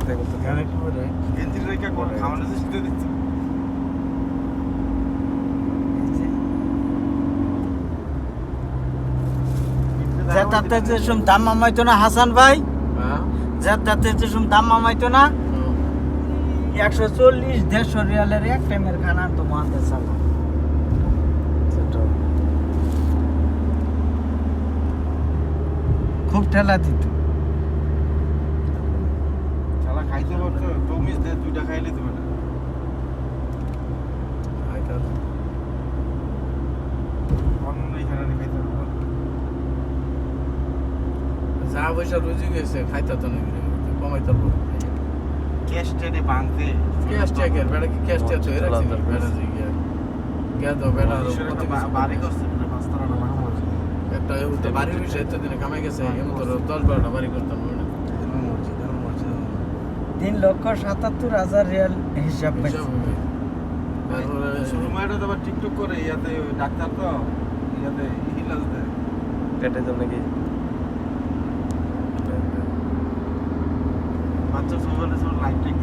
দেখো তো কেন একটু পরে গেঞ্জির রেখা কোন খাওয়ানো শীতে দিচ্ছে যাতাতে যে সুম দাম মামাইতো না হাসান ভাই, হ্যাঁ যাতাতে যে সুম দাম মামাইতো না 140-150 রিয়ালের এক টাইমের খানা তো মানতে চালা খুব ঠেলা দিত। শালা খাইতে পারছো তুমি দুইটা খাইলে তুমি না অন্য এখানে খাইতে পারবো যা পয়সা রুজি গেছে খাইতে তো না কমাইতে পারবো ক্যাশ টেনে বাঁধতে ক্যাশ ট্যাগের বেড়া কি ক্যাশ ট্যাগ তো এরা কি বেড়া যে গিয়া গিয়া তো বেড়া বাড়ি করছে পাঁচতলা না বাড়ি করছে একটা তো বাড়ি বিষয় তো দিনে কামাই গেছে এমন তো 10-12টা বাড়ি করতাম না 3,77,000 রিয়াল হিসাব পাইছে। সুরমাইটা তো আবার টিকটক করে ইয়াতে ডাক্তার তো ইয়াতে ইলাজ দেয় পেটের জন্য কি বাচ্চা সবাই লাইট টাইট